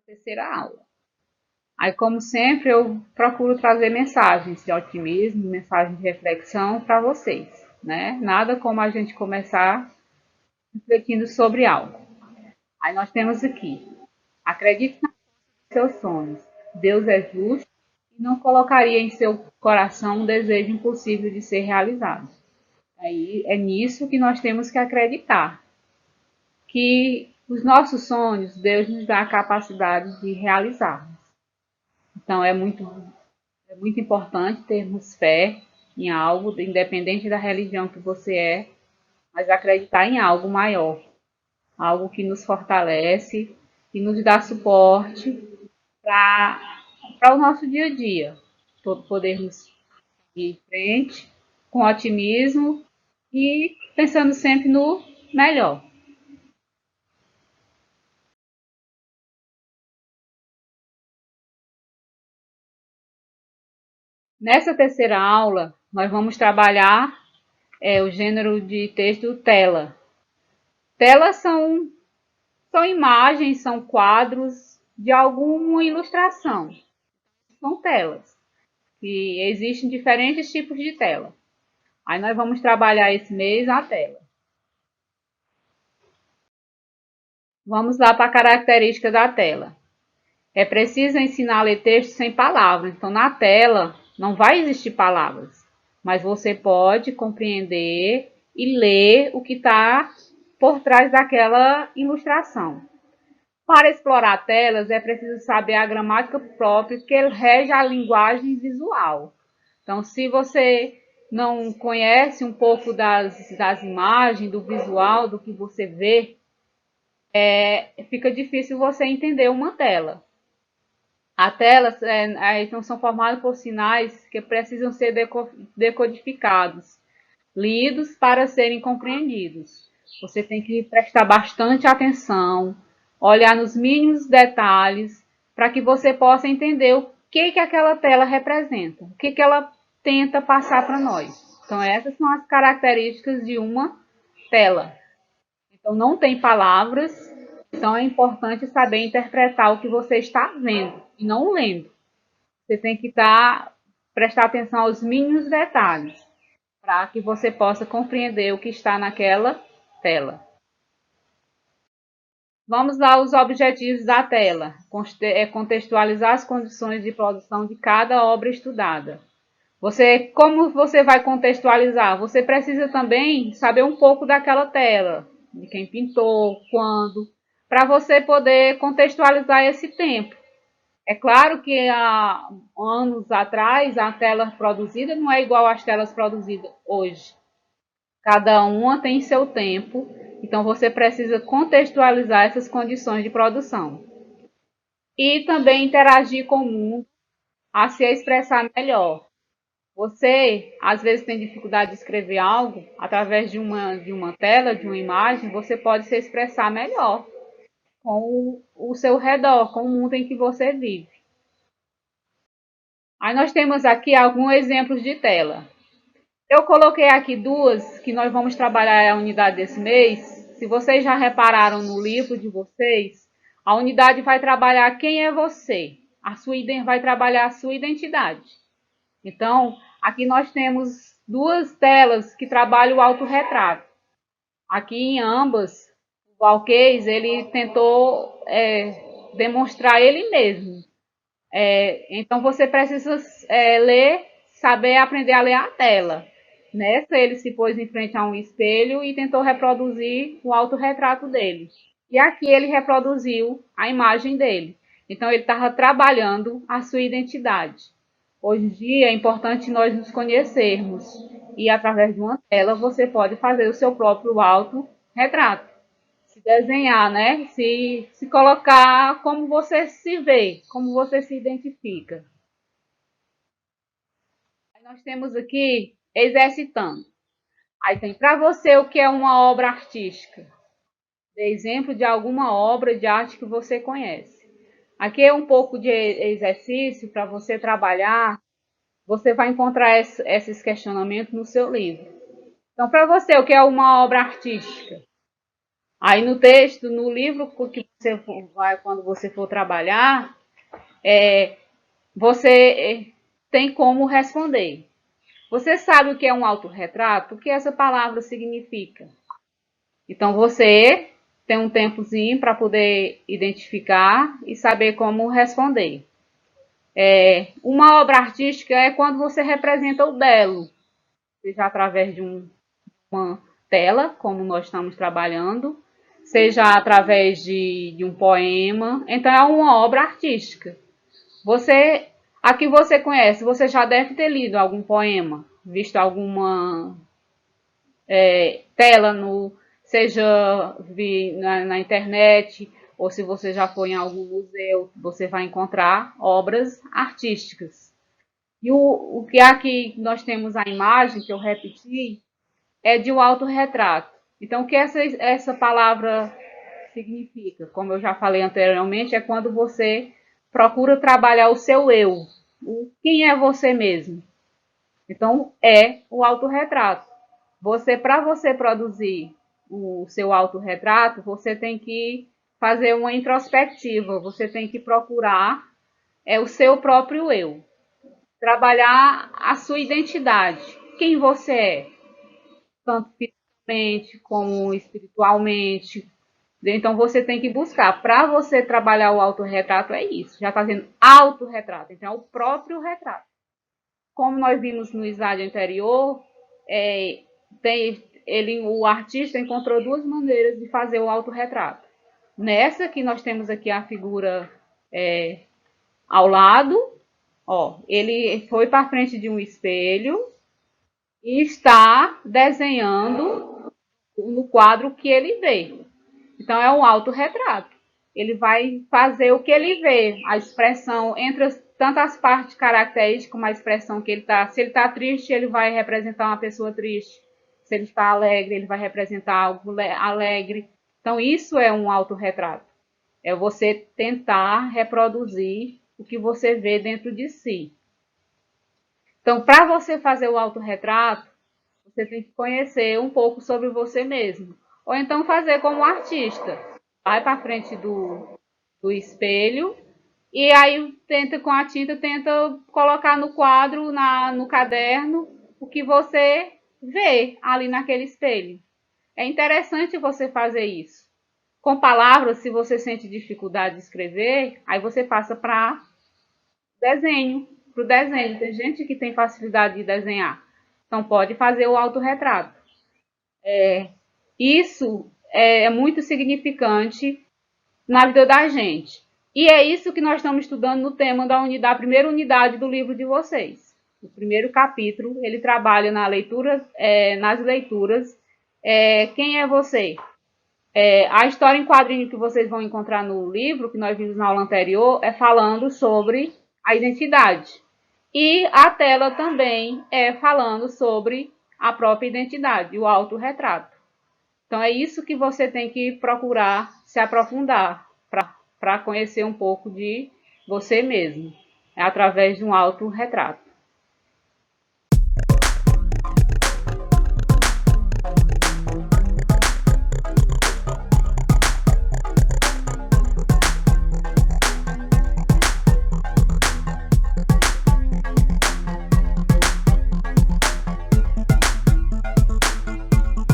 terceira aula. Aí, como sempre, eu procuro trazer mensagens de otimismo, mensagens de reflexão para vocês, né? Nada como a gente começar refletindo sobre algo. Aí nós temos aqui: acredite nos seus sonhos. Deus é justo e não colocaria em seu coração um desejo impossível de ser realizado. Aí é nisso que nós temos que acreditar, que os nossos sonhos, Deus nos dá a capacidade de realizar. Então é muito importante termos fé em algo, independente da religião que você é, mas acreditar em algo maior, algo que nos fortalece, que nos dá suporte para o nosso dia a dia, podermos ir em frente com otimismo e pensando sempre no melhor. Nessa terceira aula, nós vamos trabalhar o gênero de texto tela. Telas são imagens, são quadros de alguma ilustração. São telas. E existem diferentes tipos de tela. Aí nós vamos trabalhar esse mês a tela. Vamos lá para a característica da tela. É preciso ensinar a ler texto sem palavras. Então, na tela não vai existir palavras, mas você pode compreender e ler o que está por trás daquela ilustração. Para explorar telas, é preciso saber a gramática própria que rege a linguagem visual. Então, se você não conhece um pouco das imagens, do visual, do que você vê, fica difícil você entender uma tela. As telas então, são formadas por sinais que precisam ser decodificados, lidos para serem compreendidos. Você tem que prestar bastante atenção, olhar nos mínimos detalhes, para que você possa entender o que aquela tela representa, o que ela tenta passar para nós. Então, essas são as características de uma tela. Então, não tem palavras, então é importante saber interpretar o que você está vendo e não lendo. Você tem que prestar atenção aos mínimos detalhes para que você possa compreender o que está naquela tela. Vamos lá aos objetivos da tela. Contextualizar as condições de produção de cada obra estudada. Como você vai contextualizar? Você precisa também saber um pouco daquela tela, de quem pintou, quando, para você poder contextualizar esse tempo. É claro que há anos atrás a tela produzida não é igual às telas produzidas hoje. Cada uma tem seu tempo, então você precisa contextualizar essas condições de produção. E também interagir com o mundo a se expressar melhor. Você, às vezes, tem dificuldade de escrever algo, através de uma tela, de uma imagem, você pode se expressar melhor com o seu redor, com o mundo em que você vive. Aí nós temos aqui alguns exemplos de tela. Eu coloquei aqui duas que nós vamos trabalhar a unidade desse mês. Se vocês já repararam no livro de vocês, a unidade vai trabalhar quem é você. Vai trabalhar a sua identidade. Então, aqui nós temos duas telas que trabalham o autorretrato. Aqui em ambas, o Alqueis, ele tentou demonstrar ele mesmo. Então, você precisa ler, saber aprender a ler a tela. Nessa, ele se pôs em frente a um espelho e tentou reproduzir o autorretrato dele. E aqui ele reproduziu a imagem dele. Então, ele estava trabalhando a sua identidade. Hoje em dia é importante nós nos conhecermos e através de uma tela você pode fazer o seu próprio autorretrato. Se desenhar, né? Se colocar como você se vê, como você se identifica. Aí nós temos aqui exercitando. Aí tem para você o que é uma obra artística. Dê exemplo de alguma obra de arte que você conhece. Aqui é um pouco de exercício para você trabalhar. Você vai encontrar esses questionamentos no seu livro. Então, para você, o que é uma obra artística? Aí no texto, no livro que você vai, quando você for trabalhar, você tem como responder. Você sabe o que é um autorretrato? O que essa palavra significa? Então você tem um tempozinho para poder identificar e saber como responder. Uma obra artística é quando você representa o belo, seja através de uma tela, como nós estamos trabalhando, seja através de um poema. Então é uma obra artística. Você, a que você conhece, você já deve ter lido algum poema, visto alguma tela no, seja na internet, ou se você já foi em algum museu, você vai encontrar obras artísticas. E o que aqui nós temos a imagem, que eu repeti, é de um autorretrato. Então, o que essa palavra significa? Como eu já falei anteriormente, é quando você procura trabalhar o seu eu. Quem é você mesmo? Então, é o autorretrato. Para você produzir o seu autorretrato, você tem que fazer uma introspectiva, você tem que procurar o seu próprio eu. Trabalhar a sua identidade. Quem você é? Tanto fisicamente como espiritualmente. Então você tem que buscar. Para você trabalhar o autorretrato, é isso. Já está dizendo autorretrato. Então é o próprio retrato. Como nós vimos no slide anterior, o artista encontrou duas maneiras de fazer o autorretrato. Nessa que nós temos aqui a figura ao lado, ó, ele foi para frente de um espelho e está desenhando no quadro que ele vê. Então é um autorretrato. Ele vai fazer o que ele vê, a expressão entre tanto as partes características como a expressão que ele está. Se ele está triste, ele vai representar uma pessoa triste. Se ele está alegre, ele vai representar algo alegre. Então isso é um autorretrato. É você tentar reproduzir o que você vê dentro de si. Então, para você fazer o autorretrato, você tem que conhecer um pouco sobre você mesmo. Ou então fazer como artista. Vai para frente do espelho e aí tenta com a tinta, tenta colocar no quadro, no caderno, o que você vê ali naquele espelho. É interessante você fazer isso. Com palavras, se você sente dificuldade de escrever, aí você passa para desenho, para o desenho. Tem gente que tem facilidade de desenhar. Então pode fazer o autorretrato. Isso é muito significante na vida da gente. E é isso que nós estamos estudando no tema da primeira unidade do livro de vocês. O primeiro capítulo, ele trabalha nas leituras. Quem é você? A história em quadrinho que vocês vão encontrar no livro, que nós vimos na aula anterior, é falando sobre a identidade. E a tela também é falando sobre a própria identidade, o autorretrato. Então é isso que você tem que procurar se aprofundar para conhecer um pouco de você mesmo, através de um autorretrato.